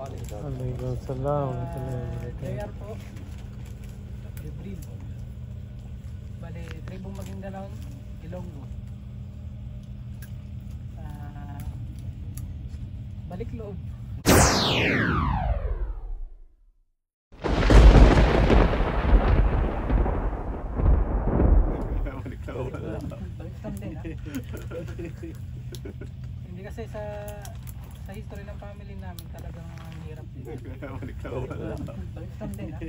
Waalaikumsalam. JR po. Jibril. Bali, tribong Maguindanao, Ilonggo. Balik loob. Baliktad din ha. Hindi kasi sa history ng family namin talagang ang hirap din. Baliktad din ha.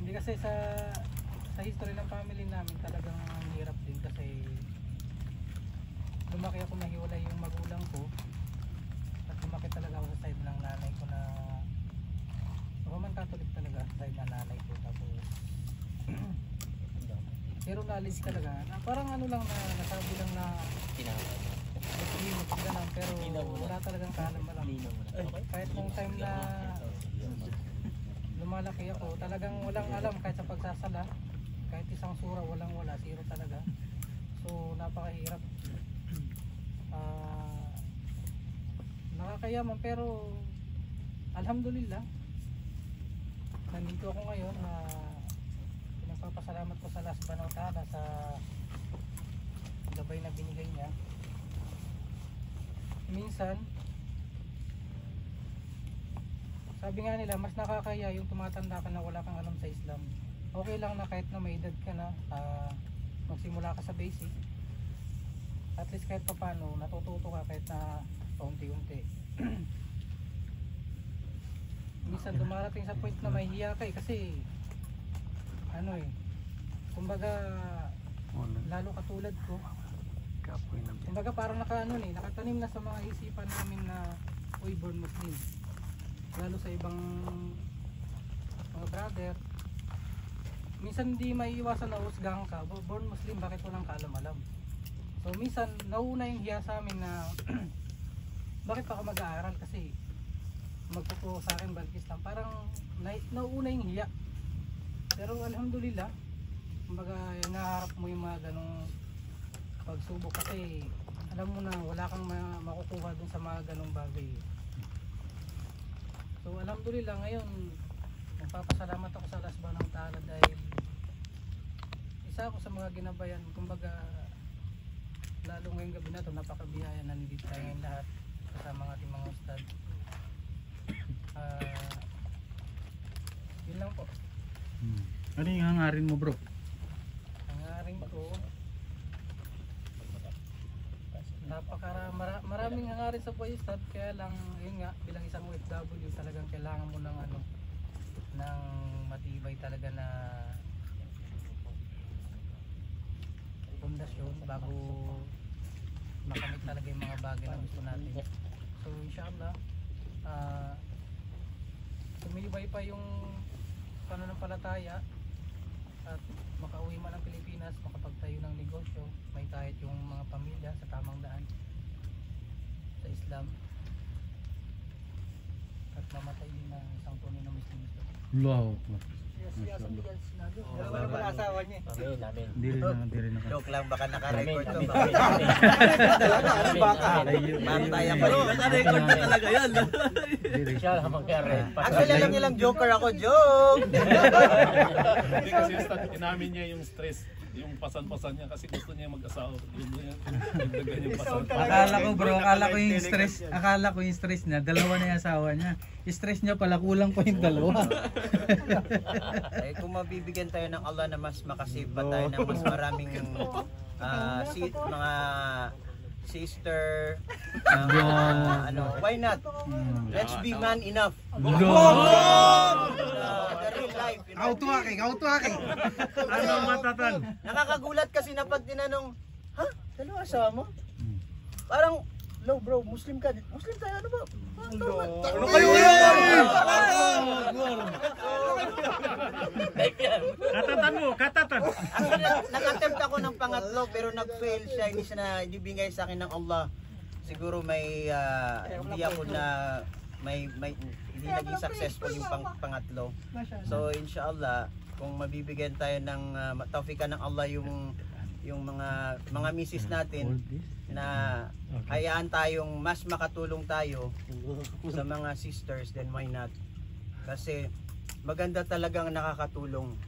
Hindi kasi sa history ng family namin talagang ang hirap din kasi lumaki ako nahiwalay yung magulang ko at lumaki talaga ako sa side ng nanay ko na Roman Catholic talaga sa side ng nanay ko tapos pero knowledge talaga na parang ano lang na nasabi lang na sila lang pero wala talagang kaalam-alam kahit nung time na lumalaki ako talagang walang alam kahit sa pagsasala kahit isang sura walang wala zero talaga so napakahirap nakakayaman pero alhamdulillah nandito ako ngayon na pinagpapasalamat ko sa Last Banaw Ta'ala sa gabay na binigay niya minsan sabi nga nila mas nakakaya yung tumatanda ka na wala kang alam sa Islam okay lang na kahit na may edad ka na magsimula ka sa basic at least kahit pa paano natututo ka kahit na paunti-unti minsan dumarating sa point na may hiya ka kasi ano kumbaga lalo katulad ko kumbaga parang nakatanim na sa mga isipan namin na uy born Muslim lalo sa ibang mga brother minsan hindi maiiwasan na husgahan ka born Muslim bakit walang kaalam-alam so minsan nauna yung hiya sa amin na bakit pa ako mag-aaral kasi magtuturo sa akin balik Islam parang nauna yung hiya pero alhamdulillah kumbaga naharap mo yung mga ganong pagsubok kasi alam mo na wala kang makukuha dun sa mga ganong bagay so alhamdulillah ngayon nagpapasalamat ako sa Last Banaw Ta'ala dahil isa ako sa mga ginabayan kumbaga lalo ngayong gabi na ito napakabiyaya na nandito tayo ngayon lahat kasama ng ating mga ustad yun lang po Ano yung hangarin mo bro? Hangarin ko maraming hangarin sa buhay ustad kaya lang yun nga bilang isang OFW talagang kailangan mo ng ng matibay talaga na pundasyon bago makamit talaga yung mga bagay na gusto natin so inshallah tumibay pa yung pananampalataya at makauwi man ng Pilipinas makapagtayo ng negosyo may kahit yung mga pamilya sa tamang daan sa Islam at mamatay din ng isang tunay na Muslim Wow. wala pala asawa niya Hindi rin ako. Joke lang, baka naka-record to. Matay ako. Naka-record na talaga yan. Siya habang kaya Actually, alam nilang joker ako, joke! Hindi kasi inamin niya yung stress, yung pasan-pasan niya kasi gusto niya mag-asawa. Yung pasan. Akala ko yung stress niya, dalawa na yung asawa niya. Stress niya pala, kulang pa yung dalawa. Kung mabibigyan tayo ng Allah na mas makasave pa tayo ng mas maraming mga sister, why not? Let's be man enough. The real life. Kautuake. Ano matatan? Nakakagulat kasi na pag tinanong, ha? Dalawa asawa mo? Parang, no bro, Muslim ka. Muslim tayo, ano ba? Ano kayo yan? Katatan. Actually, nag-attempt ako ng pangatlo pero nag-fail siya. Hindi bigay sa akin ng Allah. Siguro may hindi ako na hindi naging successful yung pangatlo. So inshallah, kung mabibigyan tayo ng tawfikan ng Allah yung mga misis natin na hayaan tayong mas makatulong tayo sa mga sisters, then why not? Kasi maganda talagang nakakatulong.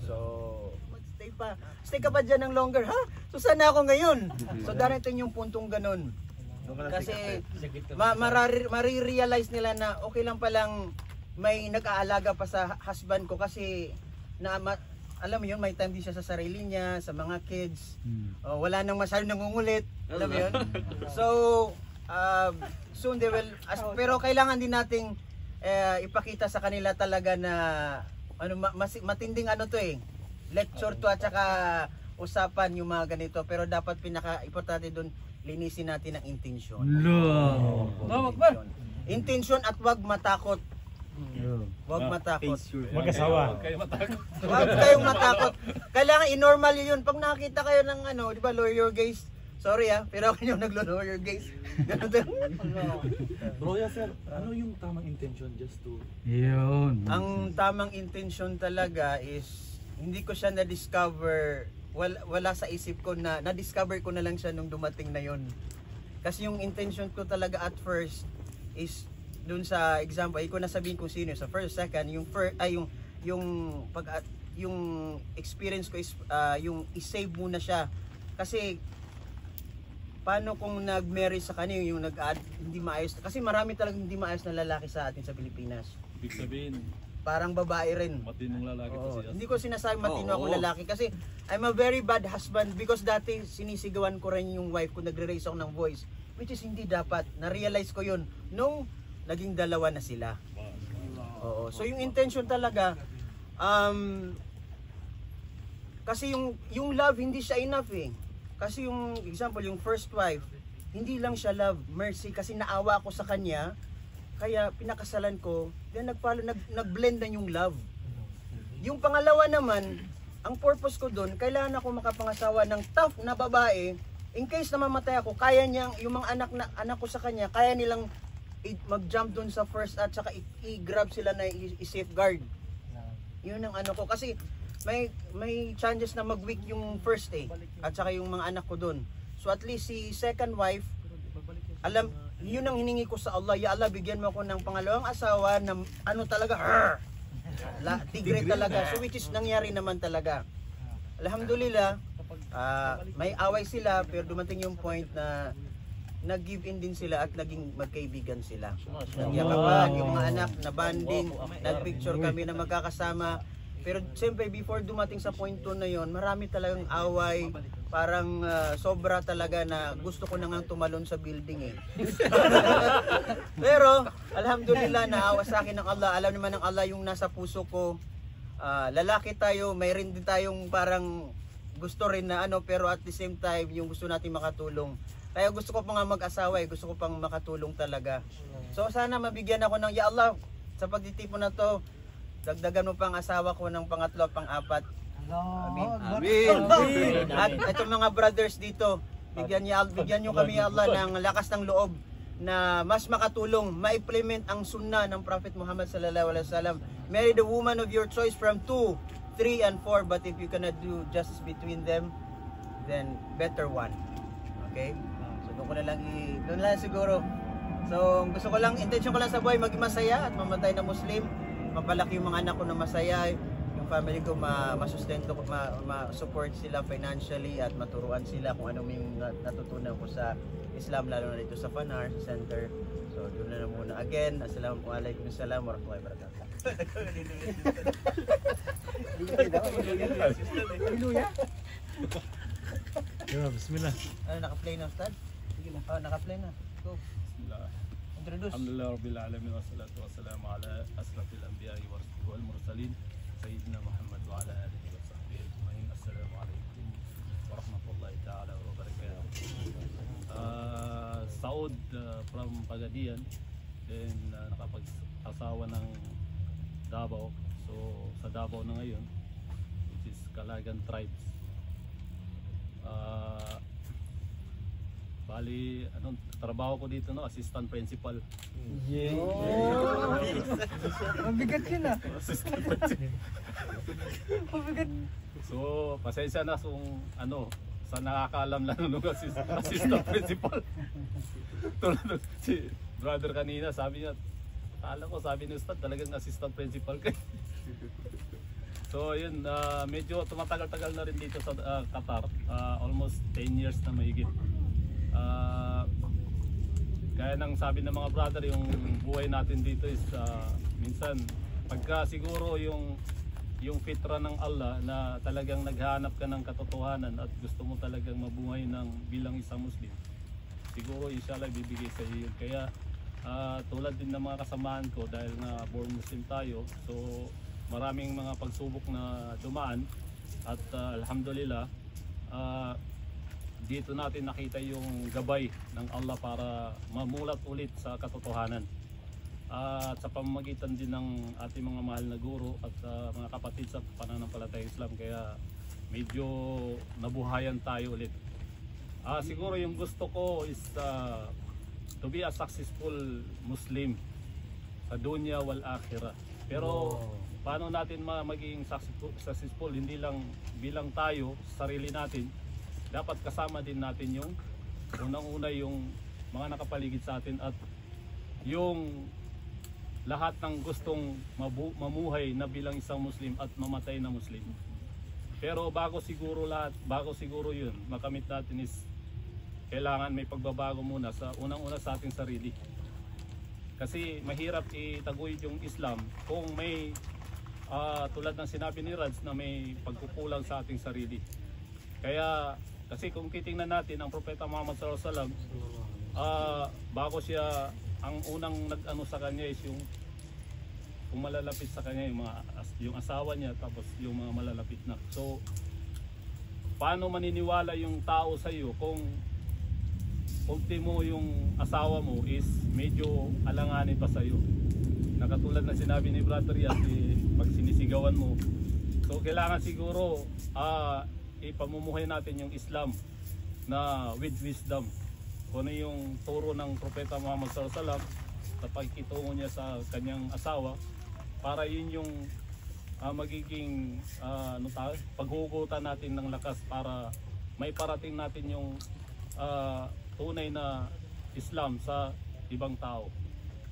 So, stay ka pa dyan ng longer, ha? So, sana ako ngayon. So, darating yung puntong ganun. Kasi, marirealize nila na okay lang palang may nag-aalaga pa sa husband ko kasi alam mo yun, may time din siya sa sarili niya, sa mga kids. Wala nang masyadong nangungulit. Alam mo yun? So, soon they will, pero kailangan din nating ipakita sa kanila talaga na matinding lecture to at saka usapan yung mga ganito, pero dapat pinaka-importante doon, linisin natin ang intensyon. Intensyon at wag matakot. Wag matakot. Mag-asawa. Wag kayong matakot. Kailangan i-normal yun. Pag nakakita kayo ng di ba, lower your gaze. Sorry pero ako yung naglo-lower your gaze. Ganun din. Bro, sir, ano yung tamang intention just to... Yun. Ang tamang intention talaga is, hindi ko siya na-discover, wala sa isip ko na-discover ko na lang siya nung dumating na yon. Kasi yung intention ko talaga at first is, dun sa example, ay ko nasabihin kung sino, sa first, second, yung experience ko is, yung i-save muna siya. Kasi, paano kung nag-marry sa kanya yung hindi maayos, kasi marami talagang hindi maayos na lalaki sa atin sa Pilipinas. Ibig sabihin, Parang babae rin. matinong lalaki to siya. Hindi ko sinasabi matino ako lalaki kasi I'm a very bad husband because dati sinisigawan ko rin yung wife ko, nagre-raise ako ng voice, which is hindi dapat. Na-realize ko yun nung naging dalawa na sila. Oo. So yung intention talaga, kasi yung love hindi siya enough eh. Kasi yung example, yung first wife, hindi lang siya love, mercy, kasi naawa ako sa kanya, kaya pinakasalan ko, then nag-blend na yung love. Yung pangalawa naman, ang purpose ko doon, kailangan ako makapangasawa ng tough na babae, in case na mamatay ako, kaya niyang, yung mga anak ko sa kanya, kaya nilang mag-jump doon sa first at saka i-grab sila na i-safeguard. Yun ang ano ko, kasi may chances na mag-weak yung first at saka yung mga anak ko doon. So at least si second wife, yun ang hiningi ko sa Allah, ya Allah, bigyan mo ako ng pangalawang asawa na ano talaga, tigre talaga. So which is nangyari naman talaga. Alhamdulillah, may away sila pero dumating yung point na nag-give in din sila at naging magkaibigan sila. Nagyakapan yung mga anak, na banding, nag-picture kami na magkakasama. Pero siyempre before dumating sa point na yon, marami talagang away, parang sobra talaga na gusto ko na nga tumalon sa building Pero alhamdulillah, naawa sa akin ng Allah. Alam naman ng Allah yung nasa puso ko. Lalaki tayo, mayroon din tayong parang gusto rin na pero at the same time yung gusto natin makatulong. Kaya gusto ko pa nga mag-asawa gusto ko pang makatulong talaga. So sana mabigyan ako ng, ya Allah, sa pagtitipon na to, dagdagan mo pang asawa ko ng pangatlo, pang-apat. Amin. Amin. At itong mga brothers dito, bigyan niyo kami, Allah, ng lakas ng loob na mas makatulong, ma-implement ang sunnah ng Prophet Muhammad sallallahu alaihi wasallam. Marry the woman of your choice from 2, 3, and 4, but if you cannot do justice between them, then better one. Okay? So doon ko na lang doon lang siguro. So gusto ko lang, intention ko lang sa buhay maging masaya at mamatay na Muslim. Mapalaki yung mga anak ko na masaya, yung family ko masustento ko, ma-support sila financially at maturuan sila kung ano yung natutunan ko sa Islam, lalo na dito sa Fanar Center. So doon na muna. Again, assalamualaikum warahmatullahi wabarakatuh. Bismillah. Ano, naka-play na, Ustad? Sige na. Naka-play na. Go. Bismillah. Introduce. Alhamdulillah Rabbil Alamin wassalatu wassalamu ala asrafil anbiya'i wal mursalin Sayyidina Muhammad wa ala alihi wa sahbihi ajma'in. Assalamu alaikum warahmatullahi ta'ala wabarakatuh. Saud from Pagadian, then nakapag-asawa ng Davao. So sa Davao na ngayon, which is Calagan tribes. Bali, trabaho ko dito, assistant principal. Mabigat yun Assistant principal. Mabigat. So, pasensya na kung sa nakakaalam lang nung assistant principal. Tulad nung si brother kanina, sabi niya, akala ko sabi ni Ustad talagang assistant principal kayo. So yun, medyo tumatagal-tagal na rin dito sa Qatar, almost 10 years na mahigit. Kaya nang sabi ng mga brother, yung buhay natin dito is minsan pagka siguro yung fitra ng Allah na talagang naghahanap ka ng katotohanan at gusto mo talagang mabuhay ng bilang isang Muslim, siguro inshallah bibigay sa iyo. Kaya tulad din ng mga kasamaan ko, dahil nga born Muslim tayo, so maraming mga pagsubok na dumaan at alhamdulillah dito natin nakita yung gabay ng Allah para mamulat ulit sa katotohanan. At sa pamamagitan din ng ating mga mahal na guro at mga kapatid sa pananampalatayang Islam, kaya medyo nabuhayan tayo ulit. Siguro yung gusto ko is to be a successful Muslim sa dunya wal akhirah. Pero paano natin maging successful? Hindi lang bilang tayo, sarili natin, dapat kasama din natin yung unang-una yung mga nakapaligid sa atin at yung lahat ng gustong mamuhay na bilang isang Muslim at mamatay na Muslim. Pero bago siguro yun makamit natin is kailangan may pagbabago muna sa unang-una sa ating sarili. Kasi mahirap itaguyod yung Islam kung may tulad ng sinabi ni Rads na may pagkukulang sa ating sarili. Kaya kasi kung titingnan natin ang Propeta Muhammad SAW, bago siya, ang unang nag-ano sa kanya is yung malalapit sa kanya yung asawa niya, tapos yung mga malalapit na. So paano maniniwala yung tao sa iyo kung ultimo yung asawa mo is medyo alanganin pa sa iyo? Nakatulad na sinabi ni Brother Riyad, pag sinisigawan mo. So kailangan siguro ipamumuhay natin yung Islam na with wisdom. Kung ano yung turo ng Propeta Muhammad SAW sa pagkitungo niya sa kanyang asawa, para yun yung magiging paghugutan natin ng lakas para may parating natin yung tunay na Islam sa ibang tao.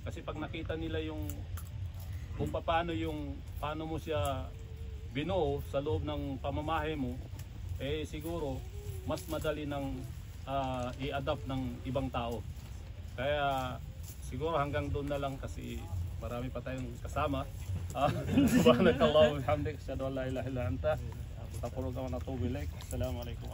Kasi pag nakita nila yung kung paano mo siya binuo sa loob ng pamamahay mo, siguro mas madali ng i-adapt ng ibang tao. Kaya siguro hanggang doon na lang kasi marami pa tayong kasama. Subhanakallah wa bihamdik, asyhadu an la ilaha illa anta, astaghfiruka wa atubu ilaik. Assalamu alaikum.